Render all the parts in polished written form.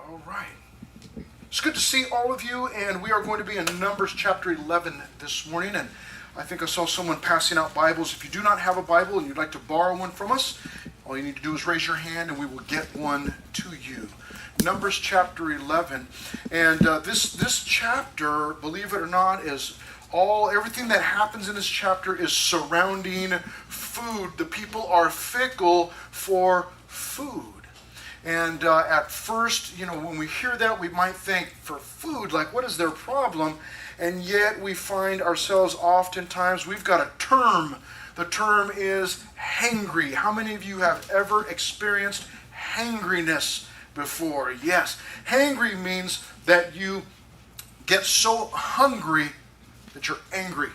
All right. It's good to see all of you, and we are going to be in Numbers chapter 11 this morning, and I think I saw someone passing out Bibles. If you do not have a Bible and you'd like to borrow one from us, all you need to do is raise your hand and we will get one to you. Numbers chapter 11, and this chapter, believe it or not, is everything that happens in this chapter is surrounding food. The people are fickle for food. And at first, when we hear that, we might think, for food, like, what is their problem? And yet we find ourselves oftentimes, we've got a term. The term is hangry. How many of you have ever experienced hangriness before? Yes. Hangry means that you get so hungry that you're angry.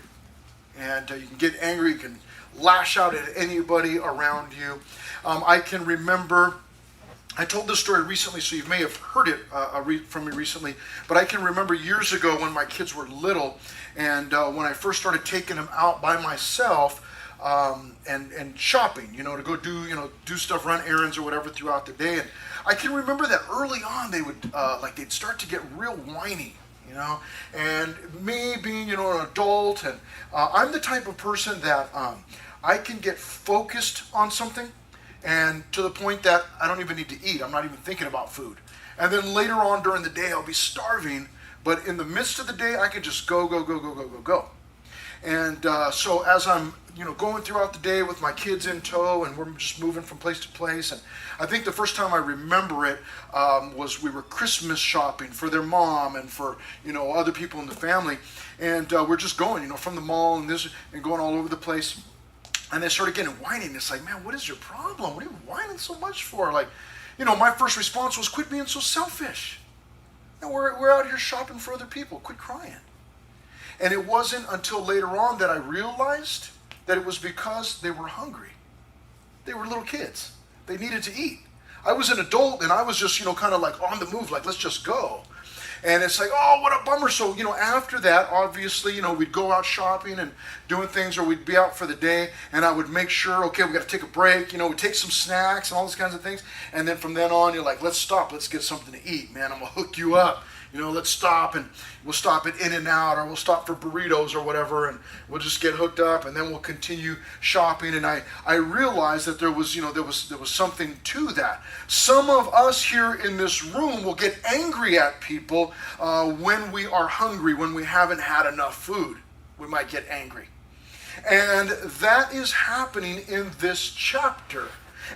And you can get angry, you can lash out at anybody around you. I can remember, I told this story recently, so you may have heard it from me recently, but I can remember years ago when my kids were little, and when I first started taking them out by myself and shopping, to go do stuff, run errands or whatever throughout the day. And I can remember that early on they would they'd start to get real whiny. And me being, an adult, and I'm the type of person that I can get focused on something, and to the point that I don't even need to eat. I'm not even thinking about food. And then later on during the day, I'll be starving, but in the midst of the day, I can just go. And so as I'm, going throughout the day with my kids in tow, and we're just moving from place to place, and I think the first time I remember it was we were Christmas shopping for their mom and for, other people in the family, and we're just going, from the mall and going all over the place. And they started getting whining. It's like, man, what is your problem? What are you whining so much for? Like, my first response was, quit being so selfish. We're out here shopping for other people. Quit crying. And it wasn't until later on that I realized that it was because they were hungry. They were little kids. They needed to eat. I was an adult, and I was just, kind of like on the move, like, let's just go. And it's like, oh, what a bummer. So, after that, obviously, we'd go out shopping and doing things, or we'd be out for the day, and I would make sure, okay, we got to take a break, we'd take some snacks and all those kinds of things. And then from then on, you're like, let's stop, let's get something to eat, man. I'm going to hook you up. Let's stop, and we'll stop at In-N-Out, or we'll stop for burritos or whatever, and we'll just get hooked up, and then we'll continue shopping. And I realized that there was something to that. Some of us here in this room will get angry at people when we are hungry, when we haven't had enough food. We might get angry. And that is happening in this chapter.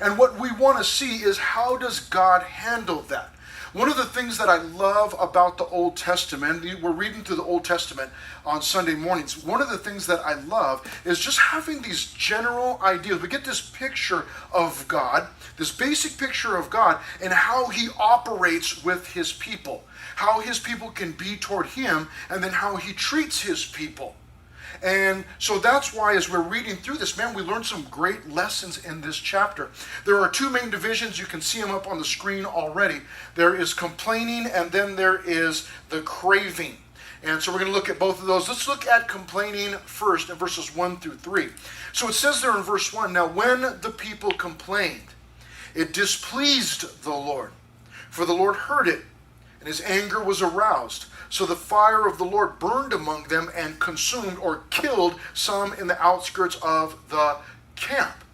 And what we want to see is, how does God handle that? One of the things that I love about the Old Testament, we're reading through the Old Testament on Sunday mornings. One of the things that I love is just having these general ideas. We get this picture of God, this basic picture of God, and how he operates with his people, how his people can be toward him, and then how he treats his people. And so that's why, as we're reading through this, man, we learned some great lessons in this chapter. There are two main divisions. You can see them up on the screen already. There is complaining, and then there is the craving. And so we're going to look at both of those. Let's look at complaining first in verses 1 through 3. So it says there in verse 1, now when the people complained, it displeased the Lord, for the Lord heard it, and his anger was aroused. So the fire of the Lord burned among them and consumed or killed some in the outskirts of the camp.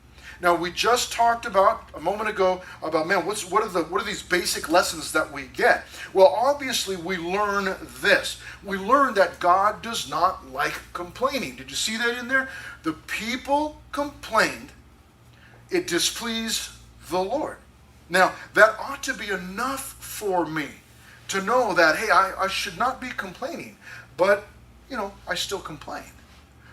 Now, we just talked about a moment ago about, man, what are these basic lessons that we get? Well, obviously we learn this. We learn that God does not like complaining. Did you see that in there? The people complained. It displeased the Lord. Now, that ought to be enough for me to know that, hey, I should not be complaining, but, I still complain.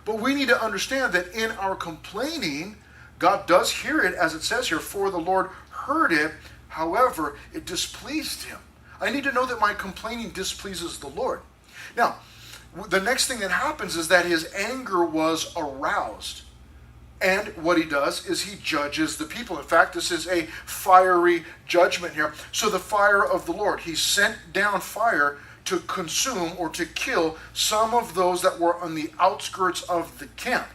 But we need to understand that in our complaining, God does hear it, as it says here, for the Lord heard it, however, it displeased him. I need to know that my complaining displeases the Lord. Now, the next thing that happens is that his anger was aroused. And what he does is he judges the people. In fact, this is a fiery judgment here. So the fire of the Lord, he sent down fire to consume or to kill some of those that were on the outskirts of the camp.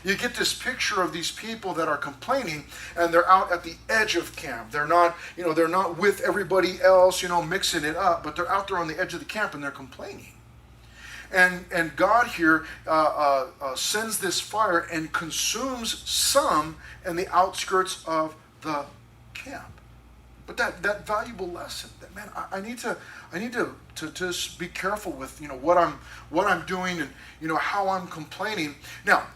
you get this picture of these people that are complaining, and they're out at the edge of camp. They're not, they're not with everybody else, mixing it up, but they're out there on the edge of the camp and they're complaining. And God here sends this fire and consumes some in the outskirts of the camp. But that valuable lesson, that man, I need to just be careful with what I'm doing and how I'm complaining. Now,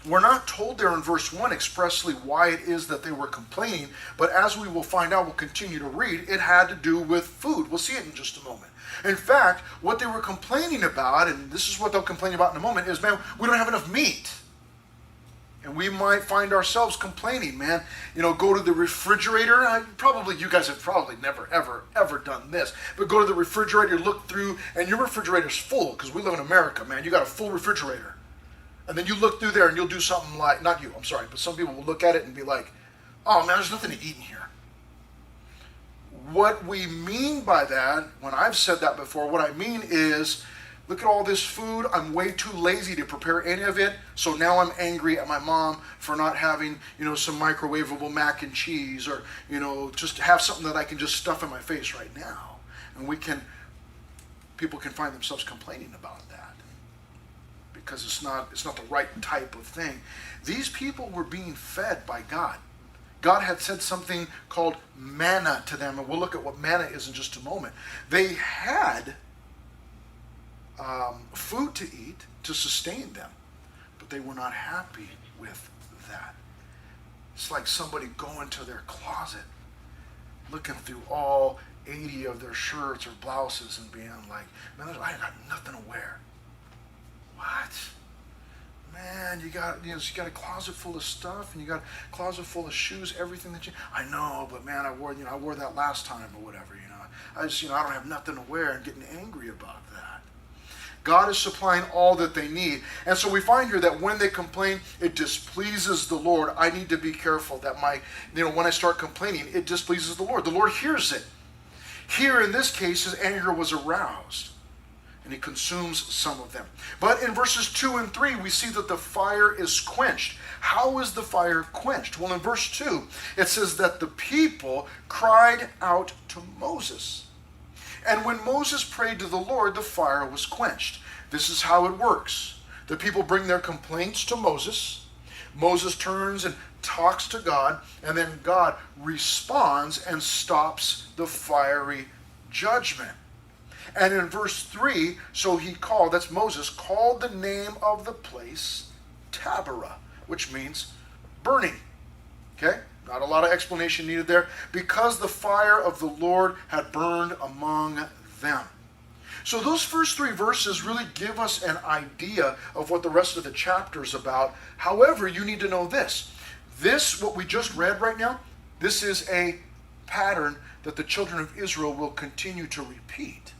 we're not told there in verse 1 expressly why it is that they were complaining, but as we will find out, we'll continue to read, it had to do with food. We'll see it in just a moment. In fact, what they were complaining about, and this is what they'll complain about in a moment, is, man, we don't have enough meat. And we might find ourselves complaining, man, go to the refrigerator. You guys have probably never, ever done this. But go to the refrigerator, look through, and your refrigerator's full, because we live in America, man. You got a full refrigerator. And then you look through there and you'll do something like, not you, I'm sorry, but some people will look at it and be like, oh man, there's nothing to eat in here. What we mean by that, when I've said that before, what I mean is, look at all this food. I'm way too lazy to prepare any of it. So now I'm angry at my mom for not having, some microwavable mac and cheese, or, just have something that I can just stuff in my face right now. And people can find themselves complaining about that because it's not the right type of thing. These people were being fed by God. God had said something called manna to them, and we'll look at what manna is in just a moment. They had food to eat to sustain them, but they were not happy with that. It's like somebody going to their closet, looking through all 80 of their shirts or blouses and being like, man, I got nothing to wear. What? Man, you got a closet full of stuff, and you got a closet full of shoes, everything that I know, but man, I wore that last time or whatever, I just, I don't have nothing to wear, and getting angry about that. God is supplying all that they need. And so we find here that when they complain, it displeases the Lord. I need to be careful that when I start complaining, it displeases the Lord. The Lord hears it. Here in this case, his anger was aroused, and he consumes some of them. But in verses 2 and 3, we see that the fire is quenched. How is the fire quenched? Well, in verse 2, it says that the people cried out to Moses. And when Moses prayed to the Lord, the fire was quenched. This is how it works. The people bring their complaints to Moses. Moses turns and talks to God, and then God responds and stops the fiery judgment. And in verse 3, that's Moses, called the name of the place Taberah, which means burning. Okay? Not a lot of explanation needed there. Because the fire of the Lord had burned among them. So those first 3 verses really give us an idea of what the rest of the chapter is about. However, you need to know this. What we just read right now, this is a pattern that the children of Israel will continue to repeat.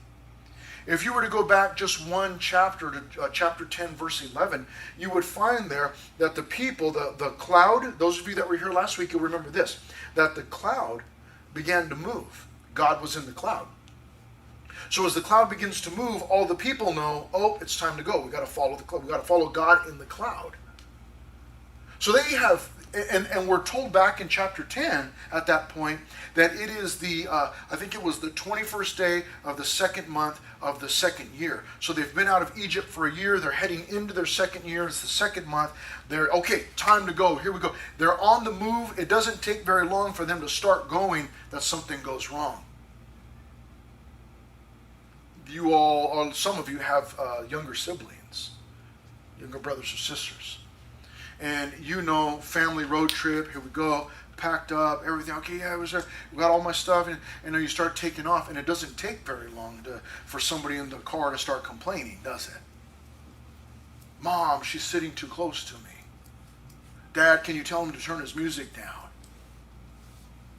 If you were to go back just one chapter to chapter 10, verse 11, you would find there that the people, the cloud, those of you that were here last week, you'll remember this, that the cloud began to move. God was in the cloud. So as the cloud begins to move, all the people know, it's time to go. We got to follow the cloud. We got to follow God in the cloud. So they have, and we're told back in chapter 10 at that point that it is I think it was the 21st day of the second month of the second year. So they've been out of Egypt for a year. They're heading into their second year. It's the second month. They're, time to go. Here we go. They're on the move. It doesn't take very long for them to start going that something goes wrong. You all, or some of you have younger siblings, younger brothers or sisters. And family road trip, here we go, packed up, everything. Okay, yeah, I was there. We got all my stuff, and then you start taking off, and it doesn't take very long for somebody in the car to start complaining, does it? Mom, she's sitting too close to me. Dad, can you tell him to turn his music down?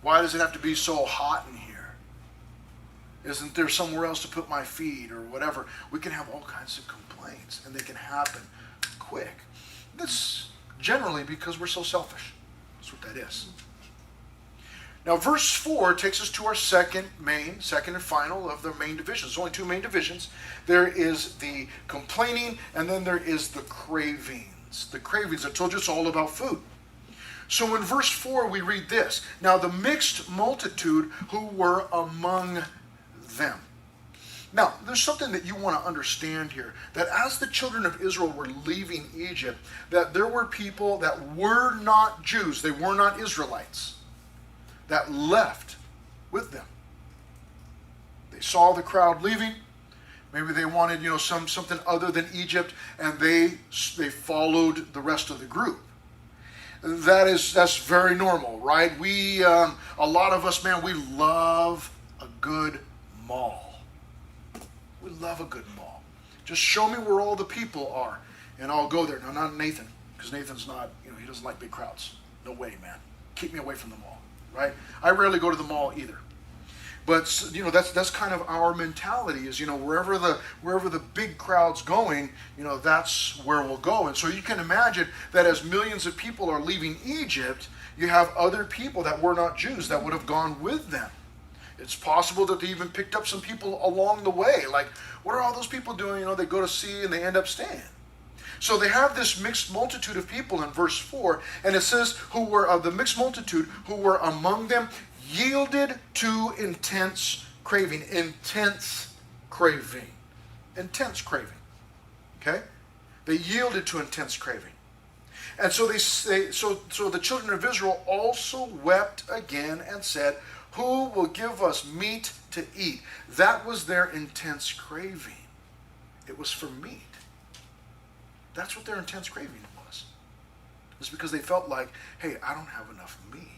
Why does it have to be so hot in here? Isn't there somewhere else to put my feet or whatever? We can have all kinds of complaints, and they can happen quick. That's generally because we're so selfish. That's what that is. Now, verse 4 takes us to our second and final of the main divisions. There's only 2 main divisions. There is the complaining, and then there is the craving. cravings. The cravings. I told you it's all about food. So in verse 4 we read this. Now the mixed multitude who were among them. Now, there's something that you want to understand here, that as the children of Israel were leaving Egypt, that there were people that were not Jews, they were not Israelites, that left with them. They saw the crowd leaving. Maybe they wanted, something other than Egypt, and they followed the rest of the group. That's very normal, right? A lot of us, man, we love a good mall. We love a good mall. Just show me where all the people are, and I'll go there. Now, not Nathan, because Nathan's not, he doesn't like big crowds. No way, man. Keep me away from the mall, right? I rarely go to the mall either. But, that's kind of our mentality is, wherever the big crowd's going, that's where we'll go. And so you can imagine that as millions of people are leaving Egypt, you have other people that were not Jews that would have gone with them. It's possible that they even picked up some people along the way. Like, what are all those people doing? They go to sea and they end up staying. So they have this mixed multitude of people in verse 4. And it says, who were of the mixed multitude who were among them, yielded to intense craving. Intense craving. Intense craving. Okay? They yielded to intense craving. And so so the children of Israel also wept again and said, who will give us meat to eat? That was their intense craving. It was for meat. That's what their intense craving was. It's because they felt like, hey, I don't have enough meat.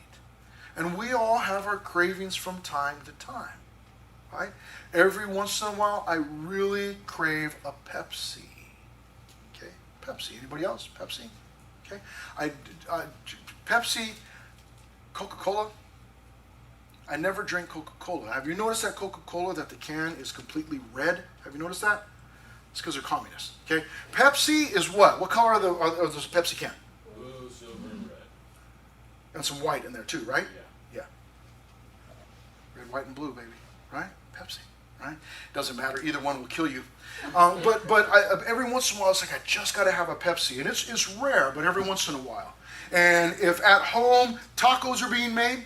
And we all have our cravings from time to time, right? Every once in a while, I really crave a Pepsi. Okay, Pepsi. Anybody else? Pepsi? Okay. Pepsi, Coca-Cola. I never drink Coca-Cola. Have you noticed that Coca-Cola, that the can is completely red? Have you noticed that? It's because they're communists. Okay. Pepsi is what? What color are those Pepsi can? Blue, silver, and red. And some white in there too, right? Yeah. Red, white, and blue, baby. Right? Pepsi. Right? Doesn't matter. Either one will kill you. But every once in a while, it's like, I just got to have a Pepsi. And it's rare, but every once in a while. And if at home tacos are being made,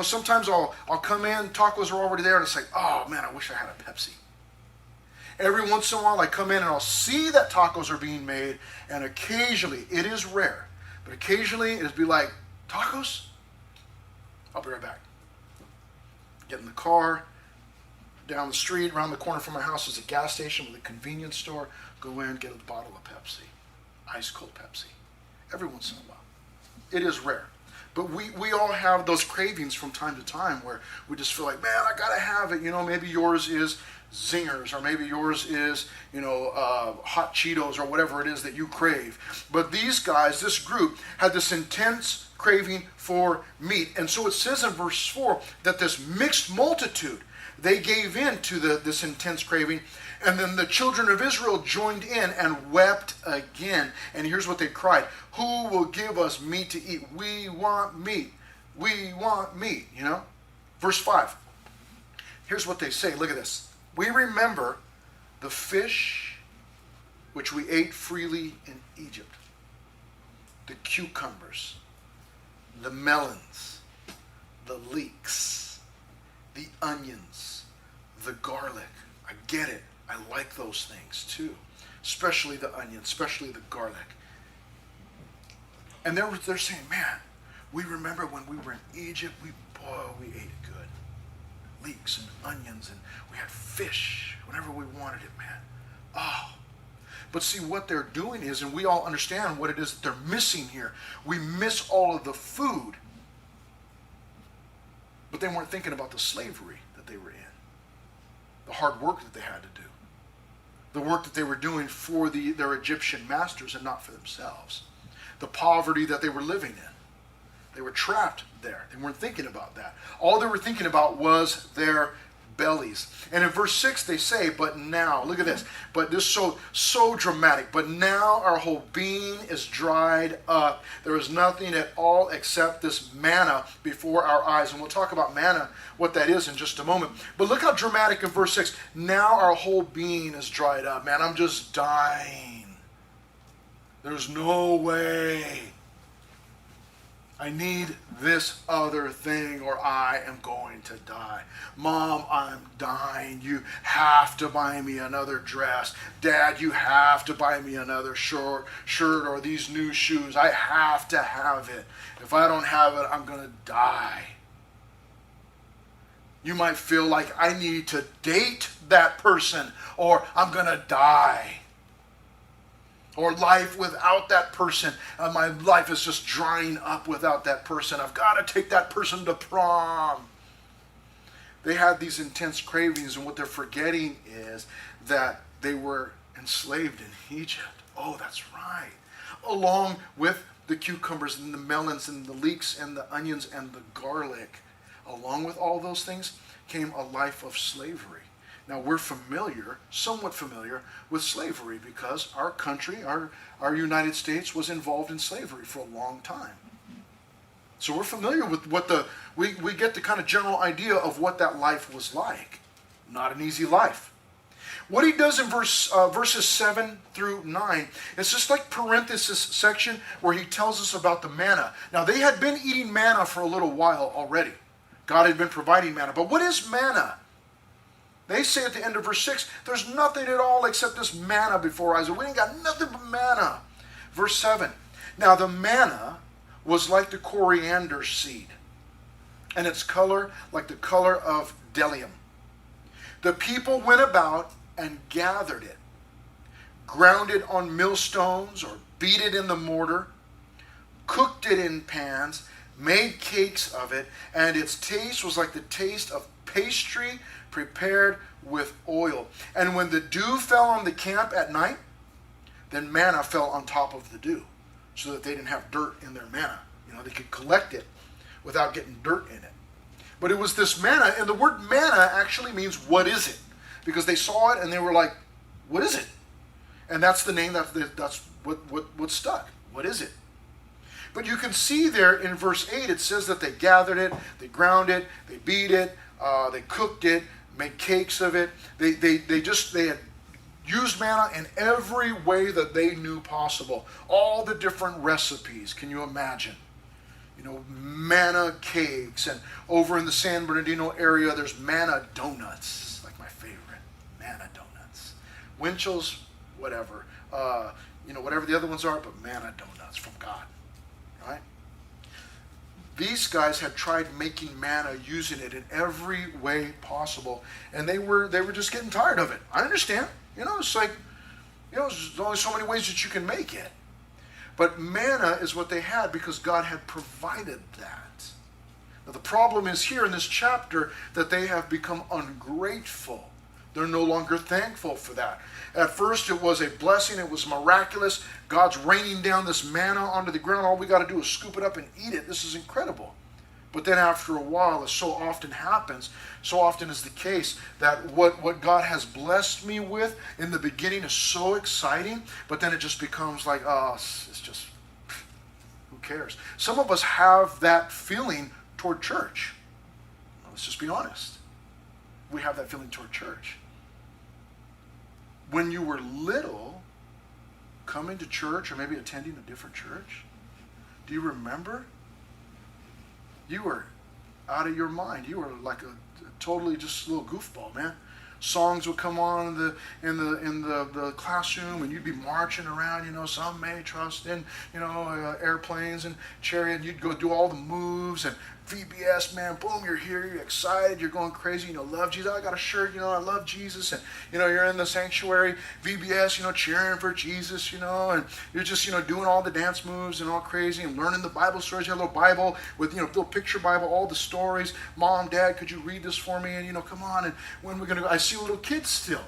sometimes I'll come in, tacos are already there, and it's like, oh man, I wish I had a Pepsi. Every once in a while I come in and I'll see that tacos are being made, and occasionally, it is rare, but occasionally it'll be like, tacos? I'll be right back. Get in the car, down the street, around the corner from my house is a gas station with a convenience store. Go in, get a bottle of Pepsi. Ice cold Pepsi. Every once in a while. It is rare. But we all have those cravings from time to time where we just feel like, man, I got to have it. Maybe yours is Zingers, or maybe yours is, Hot Cheetos, or whatever it is that you crave. But these guys, this group, had this intense craving for meat. And so it says in verse 4 that this mixed multitude, they gave in to this intense craving. And then the children of Israel joined in and wept again. And here's what they cried. Who will give us meat to eat? We want meat. We want meat, Verse 5. Here's what they say. Look at this. We remember the fish which we ate freely in Egypt. The cucumbers, the melons, the leeks, the onions, the garlic. I get it. I like those things too, especially the onion, especially the garlic. And they're saying, man, we remember when we were in Egypt, we ate it good. Leeks and onions, and we had fish whenever we wanted it, man. Oh. But see, what they're doing is, and we all understand what it is that they're missing here. We miss all of the food. But they weren't thinking about the slavery that they were in. The hard work that they had to do. The work that they were doing for their Egyptian masters and not for themselves. The poverty that they were living in. They were trapped there. They weren't thinking about that. All they were thinking about was their bellies. And in verse 6 they say, but now, look at this. But this is so dramatic. But now our whole being is dried up. There is nothing at all except this manna before our eyes. And we'll talk about manna, what that is, in just a moment. But look how dramatic in verse 6. Now our whole being is dried up. Man, I'm just dying. There's no way. I need this other thing or I am going to die. Mom, I'm dying. You have to buy me another dress. Dad, you have to buy me another shirt or these new shoes. I have to have it. If I don't have it, I'm going to die. You might feel like I need to date that person or I'm going to die. Or life without that person. My life is just drying up without that person. I've got to take that person to prom. They had these intense cravings, and what they're forgetting is that they were enslaved in Egypt. Oh, that's right. Along with the cucumbers and the melons and the leeks and the onions and the garlic. Along with all those things came a life of slavery. Now, we're somewhat familiar with slavery because our country, our United States was involved in slavery for a long time. So we're familiar with we get the kind of general idea of what that life was like. Not an easy life. What he does in verses 7 through 9, it's just like parenthesis section where he tells us about the manna. Now, they had been eating manna for a little while already. God had been providing manna. But what is manna? They say at the end of verse 6, there's nothing at all except this manna before our eyes. We ain't got nothing but manna. Verse 7, now the manna was like the coriander seed, and its color like the color of bdellium. The people went about and gathered it, ground it on millstones or beat it in the mortar, cooked it in pans, made cakes of it, and its taste was like the taste of pastry prepared with oil. And when the dew fell on the camp at night, then manna fell on top of the dew, so that they didn't have dirt in their manna. They could collect it without getting dirt in it. But it was this manna, and the word manna actually means what is it? Because they saw it and they were like, what is it? And that's the name, that's what stuck. What is it? But you can see there in verse 8, it says that they gathered it, they ground it, they beat it, they cooked it, made cakes of it. They had used manna in every way that they knew possible. All the different recipes. Can you imagine? Manna cakes. And over in the San Bernardino area, there's manna donuts. Like my favorite. Manna donuts. Winchell's, whatever. Whatever the other ones are, but manna donuts from God. Right? These guys had tried making manna, using it in every way possible, and they were just getting tired of it. I understand. It's like, there's only so many ways that you can make it. But manna is what they had because God had provided that. Now the problem is here in this chapter that they have become ungrateful. They're no longer thankful for that. At first it was a blessing. It was miraculous. God's raining down this manna onto the ground. All we got to do is scoop it up and eat it. This is incredible. But then after a while, as so often happens, so often is the case, that what God has blessed me with in the beginning is so exciting, but then it just becomes like, it's just, who cares? Some of us have that feeling toward church. Let's just be honest. We have that feeling toward church. When you were little, coming to church or maybe attending a different church, do you remember? You were out of your mind. You were like a totally just a little goofball, man. Songs would come on in the classroom, and you'd be marching around. Some may trust in airplanes and chariot. And you'd go do all the moves and VBS, man. Boom, you're here. You're excited. You're going crazy. Love Jesus. I got a shirt. I love Jesus. And you're in the sanctuary. VBS. Cheering for Jesus. And you're just doing all the dance moves and all crazy and learning the Bible stories. You have a little Bible with little picture Bible, all the stories. Mom, Dad, could you read this for me? And come on. And when we're gonna go, I see little kids still.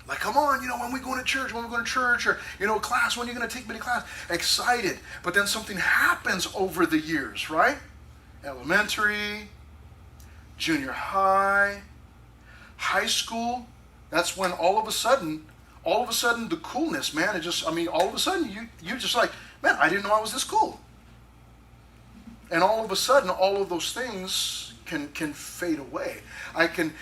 Like, come on, when we going to church, or, class, when are you going to take me to class? Excited. But then something happens over the years, right? Elementary, junior high, high school. That's when all of a sudden the coolness, man, all of a sudden you're just like, man, I didn't know I was this cool. And all of a sudden, all of those things can fade away. I can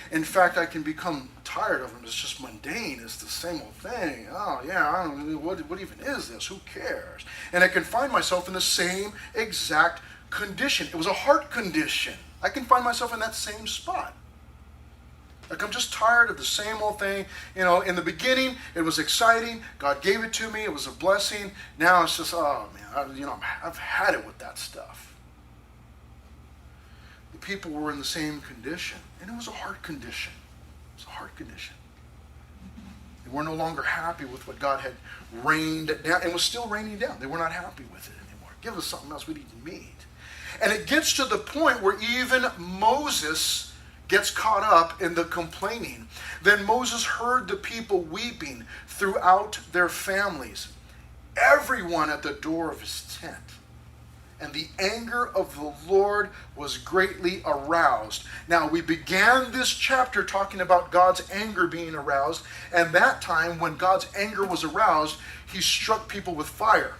become tired of them. It's just mundane. It's the same old thing. Oh, yeah, I don't know. What even is this? Who cares? And I can find myself in the same exact condition. It was a heart condition. I can find myself in that same spot. Like, I'm just tired of the same old thing. You know, in the beginning, it was exciting. God gave it to me. It was a blessing. Now it's just, oh, man, I've had it with that stuff. The people were in the same condition, and it was a heart condition. It was a heart condition. They were no longer happy with what God had rained down, and was still raining down. They were not happy with it anymore. Give us something else we need to meet. And it gets to the point where even Moses gets caught up in the complaining. Then Moses heard the people weeping throughout their families, everyone at the door of his tent. And the anger of the Lord was greatly aroused. Now, we began this chapter talking about God's anger being aroused. And that time, when God's anger was aroused, he struck people with fire.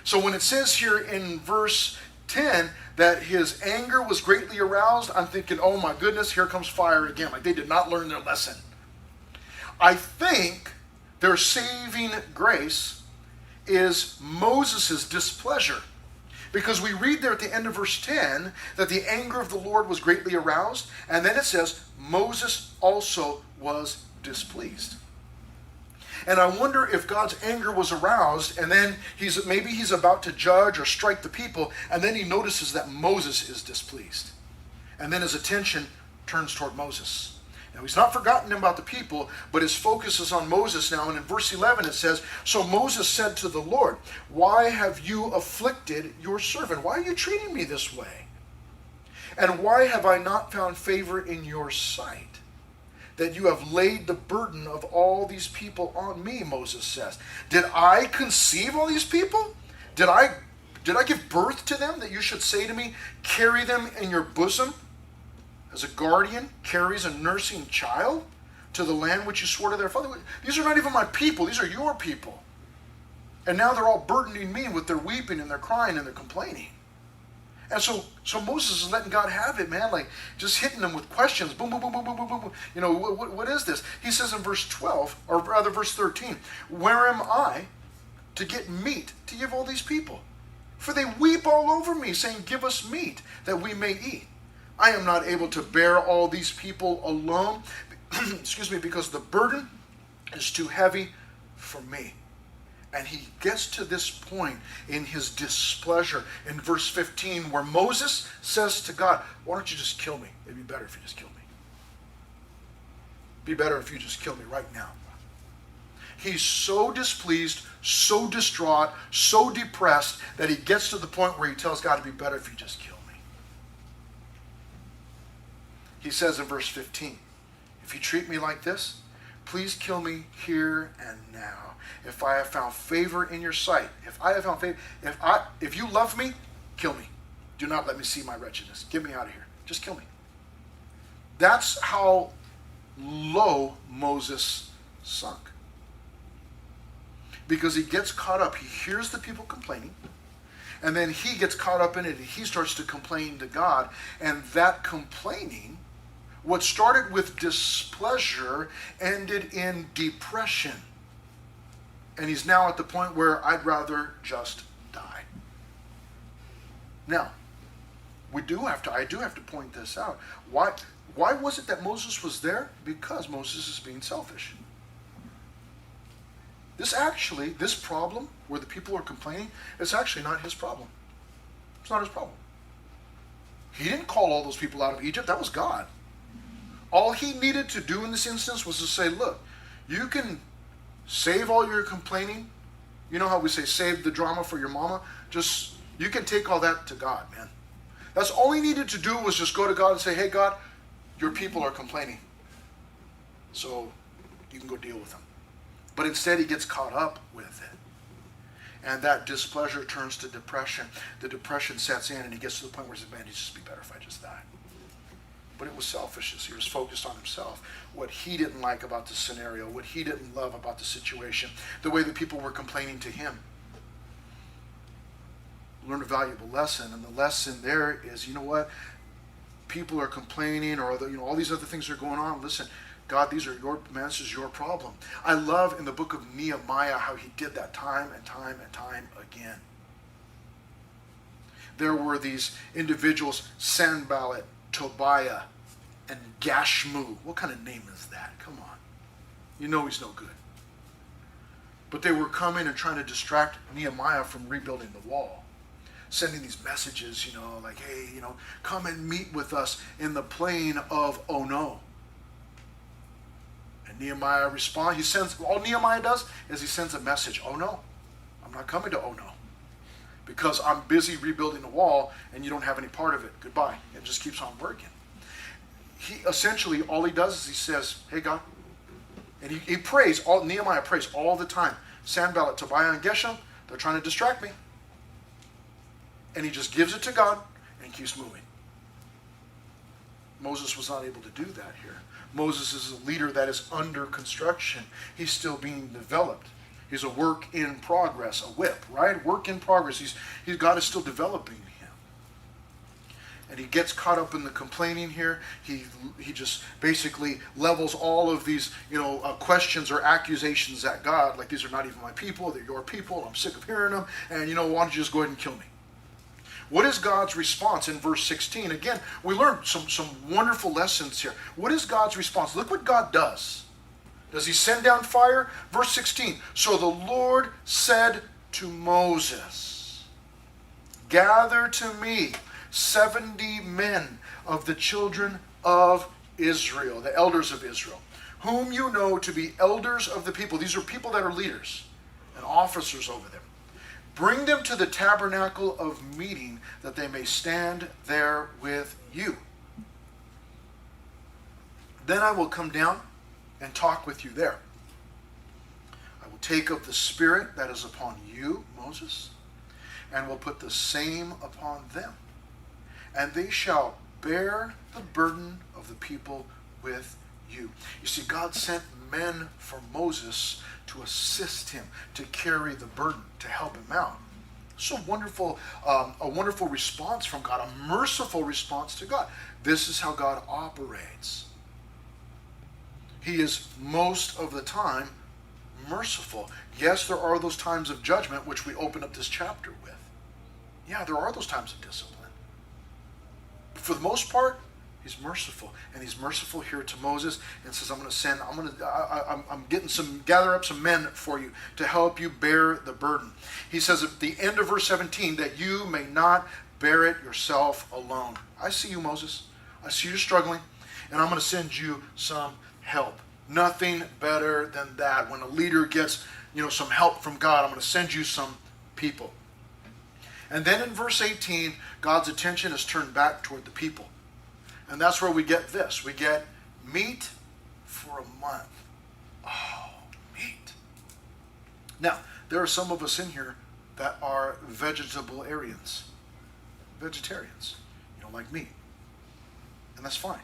So when it says here in verse 10 that his anger was greatly aroused, I'm thinking, oh my goodness, here comes fire again. Like, they did not learn their lesson. I think their saving grace is Moses' displeasure. Because we read there at the end of verse 10 that the anger of the Lord was greatly aroused, and then it says Moses also was displeased. And I wonder if God's anger was aroused, and then maybe he's about to judge or strike the people, and then he notices that Moses is displeased. And then his attention turns toward Moses. Now, he's not forgotten about the people, but his focus is on Moses now. And in verse 11 it says, so Moses said to the Lord, why have you afflicted your servant? Why are you treating me this way? And why have I not found favor in your sight, that you have laid the burden of all these people on me? Moses says. Did I conceive all these people? Did I give birth to them, that you should say to me, carry them in your bosom, as a guardian carries a nursing child to the land which you swore to their father? These are not even my people. These are your people. And now they're all burdening me with their weeping and their crying and their complaining. And so Moses is letting God have it, man, like just hitting them with questions. Boom, boom, boom, boom, boom, boom, boom. You know, what is this? He says in verse 12, or rather verse 13, where am I to get meat to give all these people? For they weep all over me, saying, give us meat that we may eat. I am not able to bear all these people alone, excuse me, because the burden is too heavy for me. And he gets to this point in his displeasure in verse 15 where Moses says to God, why don't you just kill me? It'd be better if you just kill me. It'd be better if you just kill me right now. He's so displeased, so distraught, so depressed that he gets to the point where he tells God, it'd be better if you just kill me. He says in verse 15, if you treat me like this, please kill me here and now. If I have found favor in your sight, if you love me, kill me. Do not let me see my wretchedness. Get me out of here. Just kill me. That's how low Moses sunk. Because he gets caught up. He hears the people complaining. And then he gets caught up in it. And he starts to complain to God. And that complaining, what started with displeasure, ended in depression. And he's now at the point where I'd rather just die. Now, I do have to point this out. Why was it that Moses was there? Because Moses is being selfish. This problem where the people are complaining, it's actually not his problem. It's not his problem. He didn't call all those people out of Egypt. That was God. All he needed to do in this instance was to say, look, you can save all your complaining. You know how we say save the drama for your mama? You can take all that to God, man. That's all he needed to do was just go to God and say, hey, God, your people are complaining. So you can go deal with them. But instead he gets caught up with it. And that displeasure turns to depression. The depression sets in and he gets to the point where he says, man, it'd just be better if I just die. But it was selfishness. He was focused on himself. What he didn't like about the scenario, what he didn't love about the situation, the way that people were complaining to him. Learned a valuable lesson, and the lesson there is, you know what? People are complaining, or all these other things are going on. Listen, God, this is your problem. I love in the book of Nehemiah how he did that time and time and time again. There were these individuals, Sanballat, Tobiah, and Gashmu. What kind of name is that? Come on. You know he's no good. But they were coming and trying to distract Nehemiah from rebuilding the wall. Sending these messages, like, hey, come and meet with us in the plain of Ono. And Nehemiah responds. All Nehemiah does is he sends a message. Oh no, I'm not coming to Ono. Because I'm busy rebuilding the wall and you don't have any part of it. Goodbye. It just keeps on working. He essentially, all he does is he says, hey God. And he prays, Nehemiah prays all the time. Sanballat, Tobiah, and Geshem, they're trying to distract me. And he just gives it to God and keeps moving. Moses was not able to do that here. Moses is a leader that is under construction. He's still being developed. He's a work in progress, a whip, right? Work in progress. God is still developing him. And he gets caught up in the complaining here. He just basically levels all of these, questions or accusations at God. Like, these are not even my people. They're your people. I'm sick of hearing them. And, why don't you just go ahead and kill me? What is God's response in verse 16? Again, we learned some wonderful lessons here. What is God's response? Look what God does. Does he send down fire? Verse 16. So the Lord said to Moses, gather to me 70 men of the children of Israel, the elders of Israel, whom you know to be elders of the people. These are people that are leaders and officers over them. Bring them to the tabernacle of meeting, that they may stand there with you. Then I will come down and talk with you there. I will take of the Spirit that is upon you, Moses, and will put the same upon them. And they shall bear the burden of the people with you. You see, God sent men for Moses to assist him, to carry the burden, to help him out. So wonderful, a wonderful response from God, a merciful response to God. This is how God operates. He is most of the time merciful. Yes, there are those times of judgment, which we open up this chapter with. Yeah, there are those times of discipline. But for the most part, he's merciful, and he's merciful here to Moses, and says, I'm gather up some men for you to help you bear the burden. He says at the end of verse 17 that you may not bear it yourself alone. I see you, Moses. I see you struggling, and I'm going to send you some help. Nothing better than that. When a leader gets, some help from God, I'm going to send you some people. And then in verse 18, God's attention is turned back toward the people. And that's where we get this. We get meat for a month. Oh, meat. Now, there are some of us in here that are vegetarians. You don't like meat. And that's fine.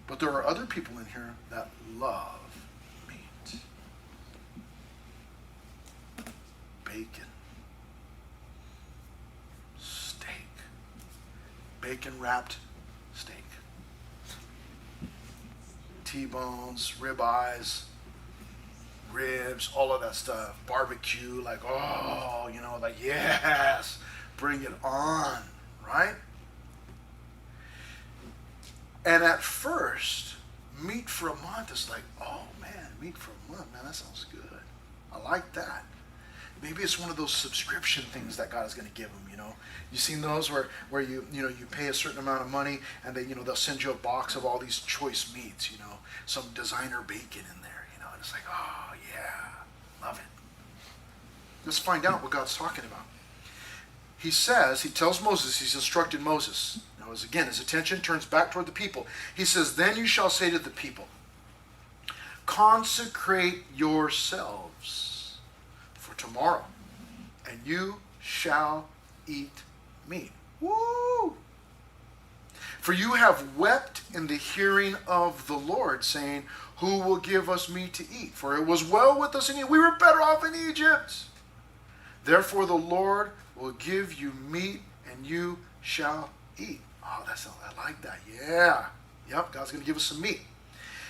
But there are other people in here that love meat. Bacon. Steak. Bacon-wrapped steak. T-bones, ribeyes, ribs, all of that stuff. Barbecue, yes, bring it on, right? And at first, meat for a month is like, oh man, meat for a month, man, that sounds good. I like that. Maybe it's one of those subscription things that God is going to give them, You seen those where you pay a certain amount of money and they'll send you a box of all these choice meats, some designer bacon in there, and it's like, oh yeah, love it. Let's find out what God's talking about. He tells Moses, he's instructed Moses. Now, his attention turns back toward the people. He says, then you shall say to the people, consecrate yourselves for tomorrow, and you shall eat meat. Woo! For you have wept in the hearing of the Lord, saying, who will give us meat to eat? For it was well with us in Egypt. We were better off in Egypt. Therefore the Lord will give you meat, and you shall eat. Oh, I like that. Yeah. Yep, God's going to give us some meat.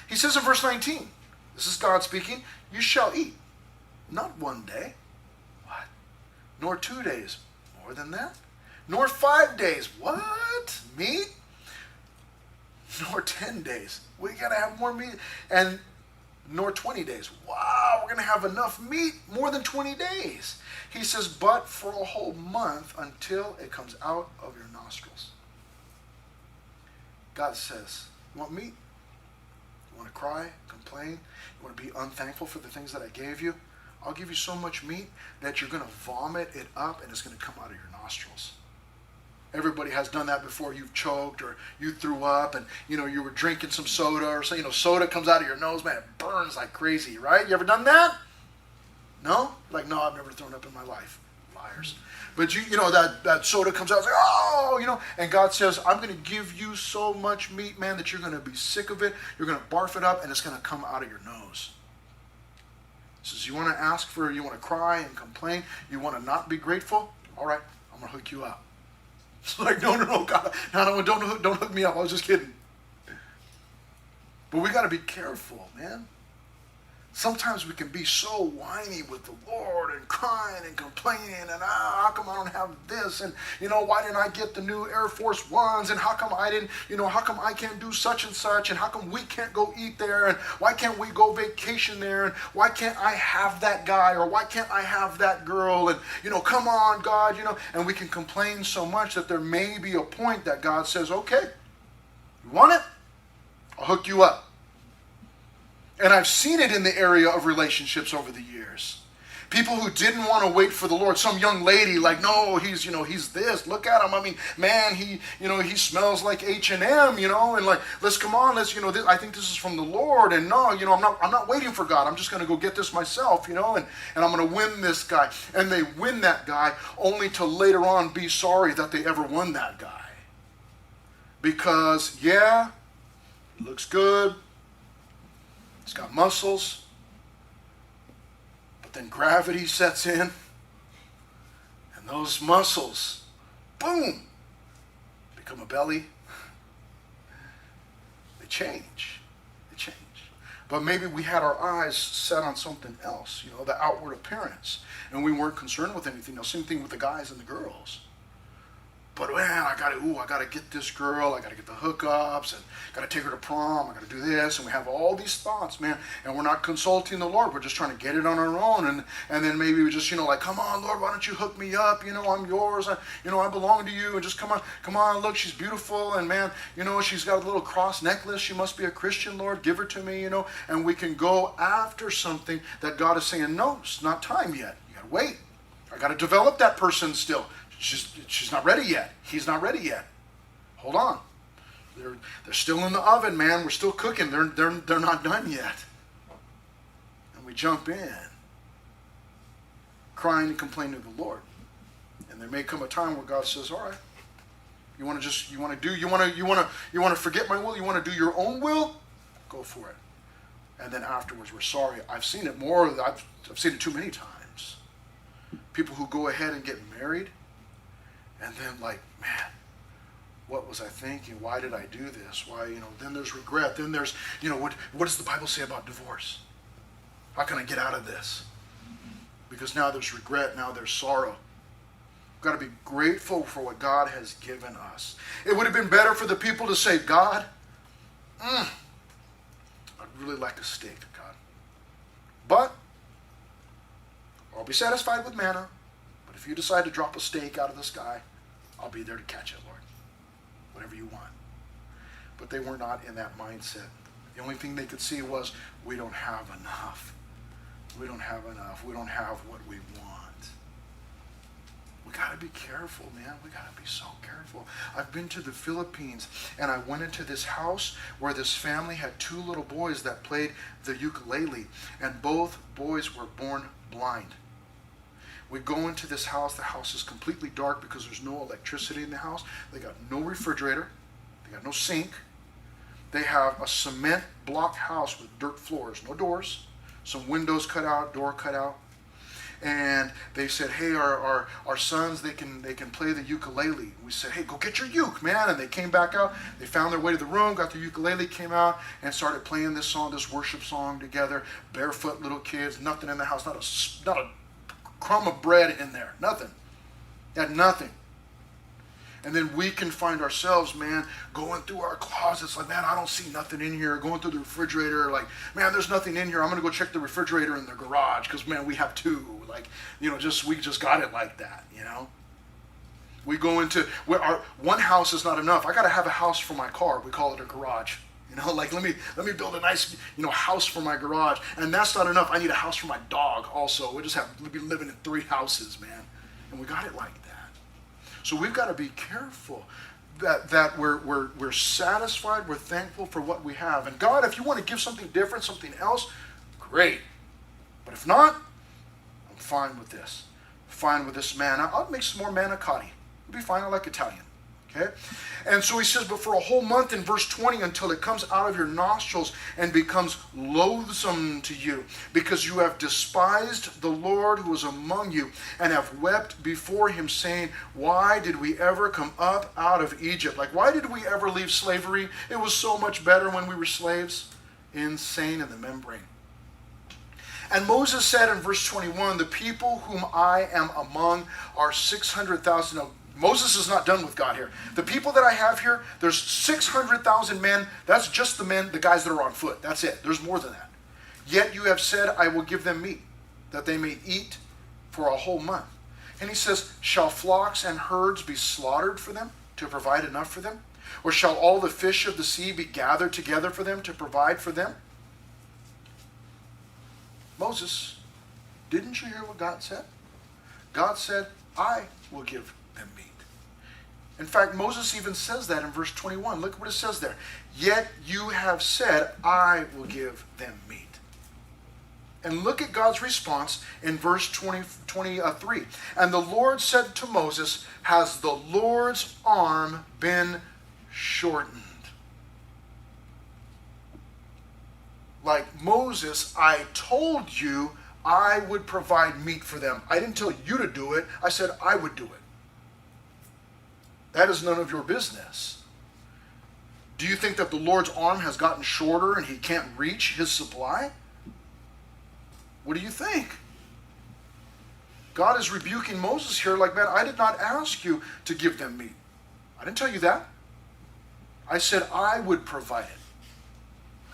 He says in verse 19, this is God speaking, you shall eat, not 1 day. What? Nor 2 days. More than that? Nor 5 days. What? Meat? Nor 10 days. We got to have more meat. And nor 20 days. Wow, we're going to have enough meat more than 20 days. He says, but for a whole month until it comes out of your nostrils. God says, you want meat? You want to cry, complain? You want to be unthankful for the things that I gave you? I'll give you so much meat that you're going to vomit it up and it's going to come out of your nostrils. Everybody has done that before. You've choked or you threw up and, you were drinking some soda or so, soda comes out of your nose, man, it burns like crazy, right? You ever done that? No? Like, no, I've never thrown up in my life. Liars. But that soda comes out, it's like, oh, and God says, I'm going to give you so much meat, man, that you're going to be sick of it. You're going to barf it up and it's going to come out of your nose. He says, you want to cry and complain? You want to not be grateful? All right, I'm going to hook you up. It's like, no, God, no, don't hook me up. I was just kidding. But we got to be careful, man. Sometimes we can be so whiny with the Lord and crying and complaining and how come I don't have this and why didn't I get the new Air Force Ones and how come I didn't how come I can't do such and such and how come we can't go eat there and why can't we go vacation there and why can't I have that guy or why can't I have that girl and come on God and we can complain so much that there may be a point that God says, okay, you want it? I'll hook you up. And I've seen it in the area of relationships over the years. People who didn't want to wait for the Lord. Some young lady, like, no, he's this. Look at him. I mean, man, he smells like H&M, and like, let's I think this is from the Lord. And no, I'm not waiting for God. I'm just going to go get this myself, and I'm going to win this guy. And they win that guy only to later on be sorry that they ever won that guy. Because, yeah, it looks good. He's got muscles, but then gravity sets in, and those muscles, boom, become a belly. They change. But maybe we had our eyes set on something else, the outward appearance, and we weren't concerned with anything else. Same thing with the guys and the girls. But man, I gotta get this girl, I gotta get the hookups, and gotta take her to prom, I gotta do this, and we have all these thoughts, man, and we're not consulting the Lord, we're just trying to get it on our own, and then maybe we just, like, come on, Lord, why don't you hook me up, I'm yours, I belong to you, and just come on, look, she's beautiful, and man, she's got a little cross necklace, she must be a Christian, Lord, give her to me, and we can go after something that God is saying, no, it's not time yet, you gotta wait, I gotta develop that person still. She's not ready yet. He's not ready yet. Hold on. They're still in the oven, man. We're still cooking. They're not done yet. And we jump in, crying and complaining to the Lord. And there may come a time where God says, "All right, you want to forget my will? You want to do your own will? Go for it." And then afterwards, we're sorry. I've seen it more. I've seen it too many times. People who go ahead and get married. And then like, man, what was I thinking? Why did I do this? Why, then there's regret. Then there's, what does the Bible say about divorce? How can I get out of this? Because now there's regret. Now there's sorrow. We've got to be grateful for what God has given us. It would have been better for the people to say, God, I'd really like a steak, God. But I'll be satisfied with manna. If you decide to drop a steak out of the sky, I'll be there to catch it, Lord. Whatever you want. But they were not in that mindset. The only thing they could see was, we don't have enough. We don't have enough. We don't have what we want. We got to be careful, man. We got to be so careful. I've been to the Philippines, and I went into this house where this family had 2 little boys that played the ukulele, and both boys were born blind. We go into this house. The house is completely dark because there's no electricity in the house. They got no refrigerator. They got no sink. They have a cement block house with dirt floors, no doors, some windows cut out, door cut out. and they said, hey, our sons, they can play the ukulele. We said, hey, go get your uke, man. And they came back out. They found their way to the room, got their ukulele, came out, and started playing this song, this worship song together. Barefoot little kids, nothing in the house, not a crumb of bread in there, nothing. Had nothing. And then we can find ourselves, man, going through our closets like, man, I don't see nothing in here. Going through the refrigerator like, man, there's nothing in here. I'm going to go check the refrigerator in the garage because, man, we have two. Like, we just got it like that, We go into, where our one house is not enough. I got to have a house for my car. We call it a garage. Like let me build a nice, house for my garage. And that's not enough. I need a house for my dog also. We'll be living in 3 houses, man. And we got it like that. So we've got to be careful that we're satisfied, we're thankful for what we have. And God, if you want to give something different, something else, great. But if not, I'm fine with this. Fine with this manna. I'll make some more manicotti. It'll be fine. I like Italian. Okay? And so he says, but for a whole month in verse 20, until it comes out of your nostrils and becomes loathsome to you, because you have despised the Lord who is among you, and have wept before him, saying, why did we ever come up out of Egypt? Like, why did we ever leave slavery? It was so much better when we were slaves. Insane in the membrane. And Moses said in verse 21, the people whom I am among are 600,000. Now, Moses is not done with God here. The people that I have here, there's 600,000 men. That's just the guys that are on foot. That's it. There's more than that. Yet you have said, I will give them meat, that they may eat for a whole month. And he says, shall flocks and herds be slaughtered for them, to provide enough for them? Or shall all the fish of the sea be gathered together for them, to provide for them? Moses, didn't you hear what God said? God said, I will give them meat. In fact, Moses even says that in verse 21. Look what it says there. Yet you have said, I will give them meat. And look at God's response in verse 23. And the Lord said to Moses, has the Lord's arm been shortened? Like, Moses, I told you I would provide meat for them. I didn't tell you to do it. I said I would do it. That is none of your business. Do you think that the Lord's arm has gotten shorter and he can't reach his supply? What do you think? God is rebuking Moses here like, man, I did not ask you to give them meat. I didn't tell you that. I said I would provide it.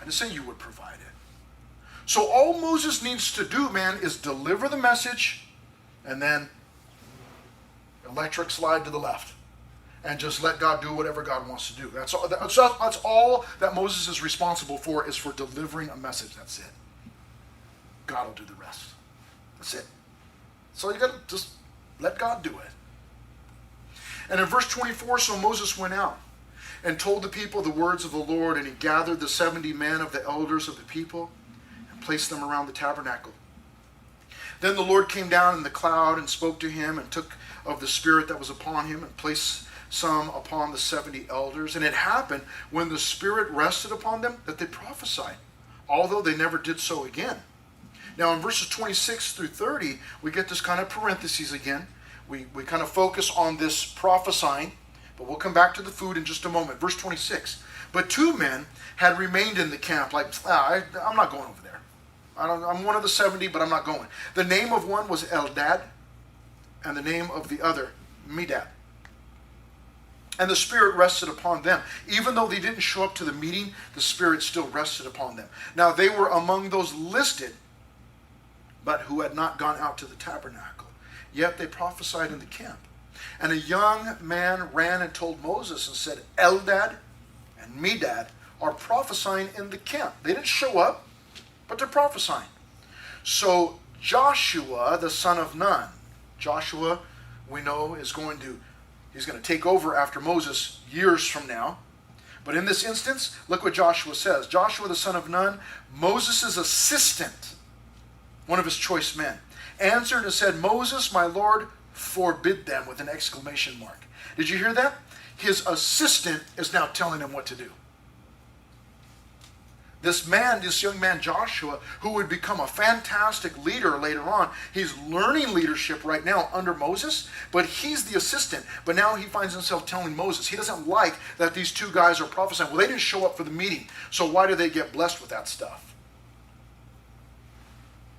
I didn't say you would provide it. So all Moses needs to do, man, is deliver the message and then electric slide to the left and just let God do whatever God wants to do. That's all that Moses is responsible for, is for delivering a message. That's it. God will do the rest. That's it. So you got to just let God do it. And in verse 24, so Moses went out and told the people the words of the Lord, and he gathered the 70 men of the elders of the people and placed them around the tabernacle. Then the Lord came down in the cloud and spoke to him, and took of the Spirit that was upon him and placed some upon the 70 elders. And it happened, when the Spirit rested upon them, that they prophesied, although they never did so again. Now in verses 26 through 30, we get this kind of parentheses again. We kind of focus on this prophesying, but we'll come back to the food in just a moment. Verse 26. But 2 men had remained in the camp, like, I'm not going over there. I'm one of the 70, but I'm not going. The name of one was Eldad, and the name of the other, Medad. And the Spirit rested upon them. Even though they didn't show up to the meeting, the Spirit still rested upon them. Now they were among those listed, but who had not gone out to the tabernacle. Yet they prophesied in the camp. And a young man ran and told Moses and said, Eldad and Medad are prophesying in the camp. They didn't show up, but they're prophesying. So Joshua, the son of Nun, Joshua, we know, he's going to take over after Moses years from now. But in this instance, look what Joshua says. Joshua, the son of Nun, Moses' assistant, one of his choice men, answered and said, Moses, my Lord, forbid them, with an exclamation mark. Did you hear that? His assistant is now telling him what to do. This young man Joshua, who would become a fantastic leader later on, he's learning leadership right now under Moses, but he's the assistant. But now he finds himself telling Moses, he doesn't like that these two guys are prophesying. Well, they didn't show up for the meeting, so why do they get blessed with that stuff?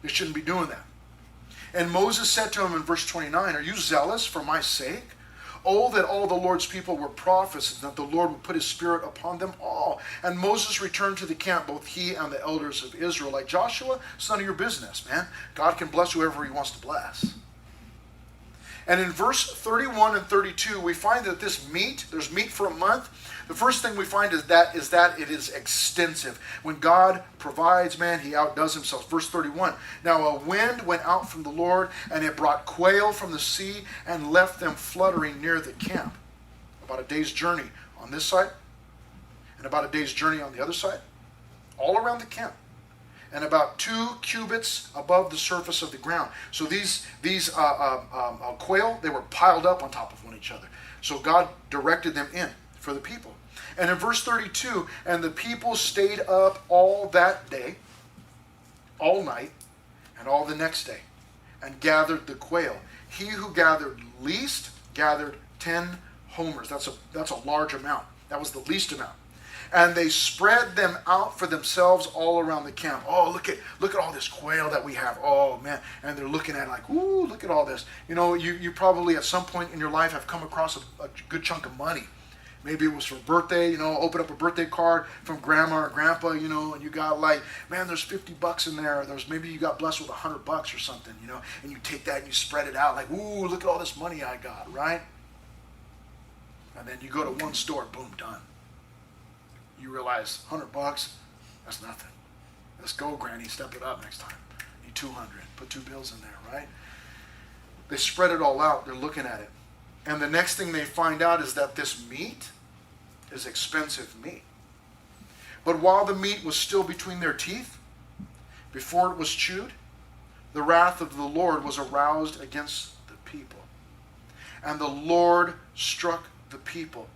They shouldn't be doing that. And Moses said to him in verse 29, are you zealous for my sake? Oh, that all the Lord's people were prophets, and that the Lord would put his spirit upon them all. And Moses returned to the camp, both he and the elders of Israel. Like Joshua, it's none of your business, man. God can bless whoever he wants to bless. And in verse 31 and 32, we find that there's meat for a month. The first thing we find is that it is extensive. When God provides, man, he outdoes himself. Verse 31, now a wind went out from the Lord, and it brought quail from the sea and left them fluttering near the camp. About a day's journey on this side, and about a day's journey on the other side, all around the camp. And about 2 cubits above the surface of the ground. So these quail, they were piled up on top of one another. So God directed them in for the people. And in verse 32, and the people stayed up all that day, all night, and all the next day, and gathered the quail. He who gathered least gathered 10 homers. That's a large amount. That was the least amount. And they spread them out for themselves all around the camp. Oh, look at all this quail that we have. Oh, man. And they're looking at it like, ooh, look at all this. You know, you probably at some point in your life have come across a good chunk of money. Maybe it was for birthday, you know, open up a birthday card from grandma or grandpa, you know, and you got like, man, there's $50 in there. Maybe you got blessed with $100 or something, you know, and you take that and you spread it out like, ooh, look at all this money I got, right? And then you go to one store, boom, done. You realize $100, that's nothing. Let's go, Granny, step it up next time. Need 200, put 2 bills in there, right? They spread it all out. They're looking at it. And the next thing they find out is that this meat is expensive meat. But while the meat was still between their teeth, before it was chewed, the wrath of the Lord was aroused against the people. And the Lord struck the people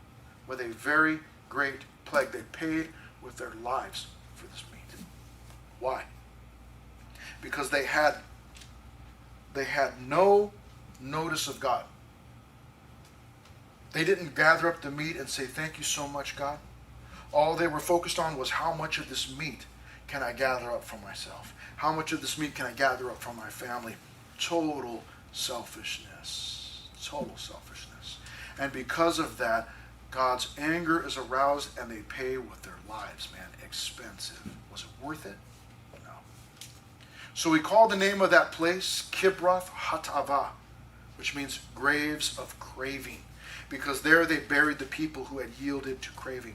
with a very great plague. They paid with their lives for this meat. Why? Because they had no notice of God. They didn't gather up the meat and say, thank you so much, God. All they were focused on was, how much of this meat can I gather up for myself? How much of this meat can I gather up for my family? Total selfishness. Total selfishness. And because of that, God's anger is aroused and they pay with their lives, man. Expensive. Was it worth it? No. So we call the name of that place Kibroth Hatava, which means graves of craving, because there they buried the people who had yielded to craving.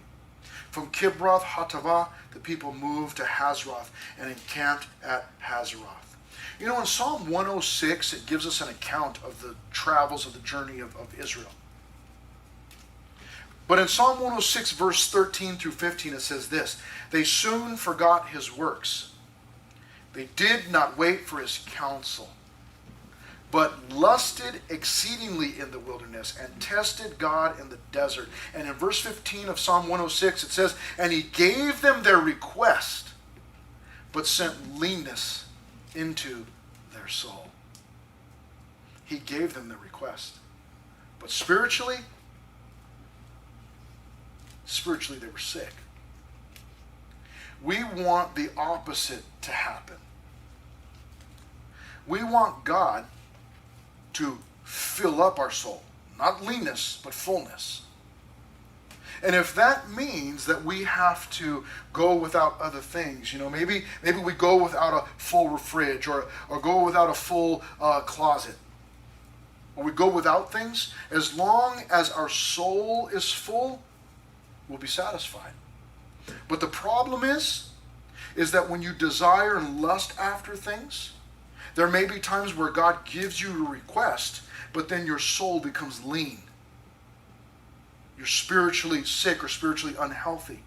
From Kibroth Hatava, the people moved to Hazeroth and encamped at Hazeroth. You know, in Psalm 106, it gives us an account of the travels of the journey of Israel. But in Psalm 106, verse 13 through 15, it says this: they soon forgot his works. They did not wait for his counsel, but lusted exceedingly in the wilderness and tested God in the desert. And in verse 15 of Psalm 106, it says, and he gave them their request, but sent leanness into their soul. He gave them their request. But spiritually they were sick. We want the opposite to happen. We want God to fill up our soul. Not leanness, but fullness. And if that means that we have to go without other things, you know, maybe we go without a full fridge or go without a full closet. Or we go without things, as long as our soul is full, we'll be satisfied. But the problem is that when you desire and lust after things, there may be times where God gives you a request, but then your soul becomes lean. You're spiritually sick or spiritually unhealthy.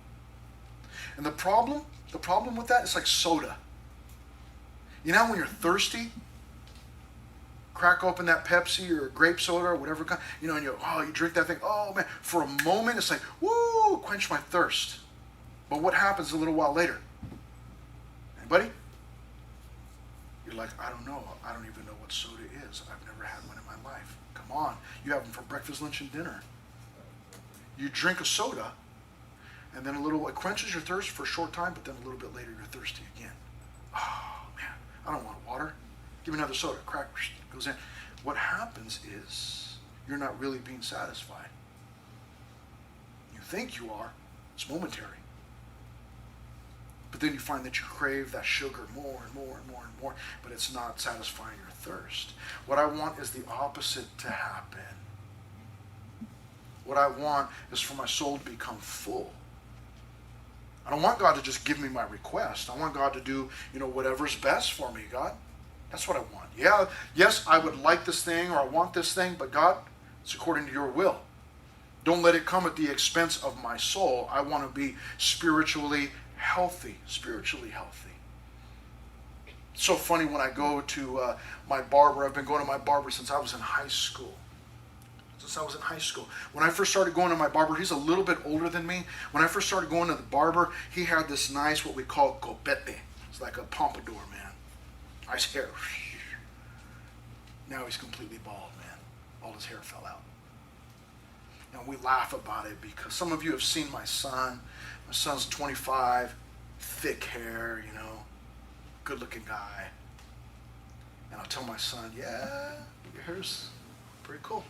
And the problem with that is like soda. You know when you're thirsty, crack open that Pepsi or grape soda or whatever kind, you know, and you drink that thing. Oh man, for a moment it's like, woo, quench my thirst. But what happens a little while later? Anybody? You're like, I don't know. I don't even know what soda is. I've never had one in my life. Come on. You have them for breakfast, lunch, and dinner. You drink a soda, and then it quenches your thirst for a short time, but then a little bit later you're thirsty again. Oh, man. I don't want water. Give me another soda. Crack goes in. What happens is you're not really being satisfied. You think you are. It's momentary. But then you find that you crave that sugar more and more and more and more, but it's not satisfying your thirst. What I want is the opposite to happen. What I want is for my soul to become full. I don't want God to just give me my request. I want God to do, whatever's best for me, God. That's what I want. Yeah, yes, I would like this thing or I want this thing, but God, it's according to your will. Don't let it come at the expense of my soul. I want to be spiritually healthy. Spiritually healthy. It's so funny when I go to my barber. I've been going to my barber since I was in high school. When I first started going to my barber, he's a little bit older than me. When I first started going to the barber, he had this nice, what we call copete. It's like a pompadour, man. Nice hair. Now he's completely bald, man. All his hair fell out. And we laugh about it because some of you have seen my son. My son's 25, thick hair, good looking guy. And I'll tell my son, yeah, your hair's pretty cool.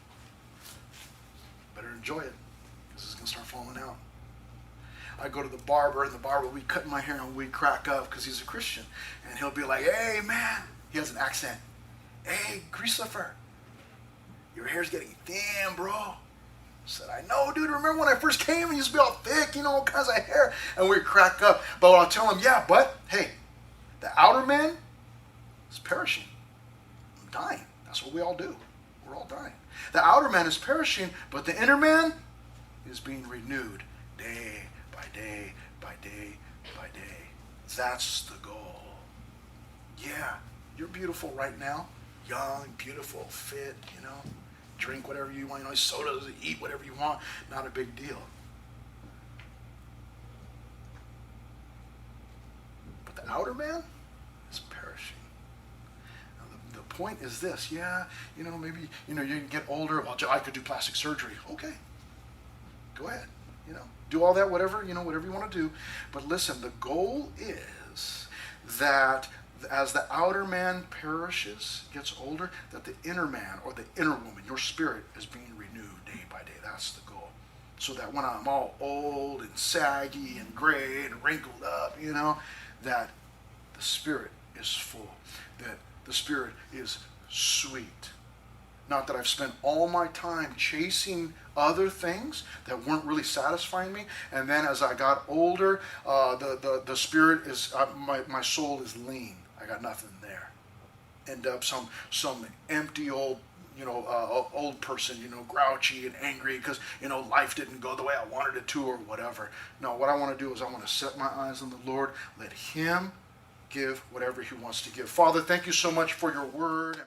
Better enjoy it because it's going to start falling out. I go to the barber, and the barber will be cutting my hair, and we crack up because he's a Christian. And he'll be like, hey, man. He has an accent. Hey, Christopher, your hair's getting thin, bro. I said, I know, dude. Remember when I first came, it used to be all thick, all kinds of hair. And we crack up. But I'll tell him, yeah, but, hey, the outer man is perishing. I'm dying. That's what we all do. We're all dying. The outer man is perishing, but the inner man is being renewed day by day by day by day. That's the goal. Yeah, you're beautiful right now. Young, beautiful, fit, Drink whatever you want, sodas, eat whatever you want. Not a big deal. But the outer man is perishing. Now, the point is this. Yeah, maybe, you can get older. Well, I could do plastic surgery. Okay. Go ahead. Do all that, whatever you want to do. But listen, the goal is that as the outer man perishes, gets older, that the inner man or the inner woman, your spirit, is being renewed day by day. That's the goal. So that when I'm all old and saggy and gray and wrinkled up, that the spirit is full, that the spirit is sweet. Not that I've spent all my time chasing other things that weren't really satisfying me, and then as I got older, the spirit is my soul is lean. I got nothing there. End up some empty old old person, grouchy and angry because life didn't go the way I wanted it to or whatever. No, what I want to do is I want to set my eyes on the Lord. Let Him give whatever He wants to give. Father, thank you so much for your word.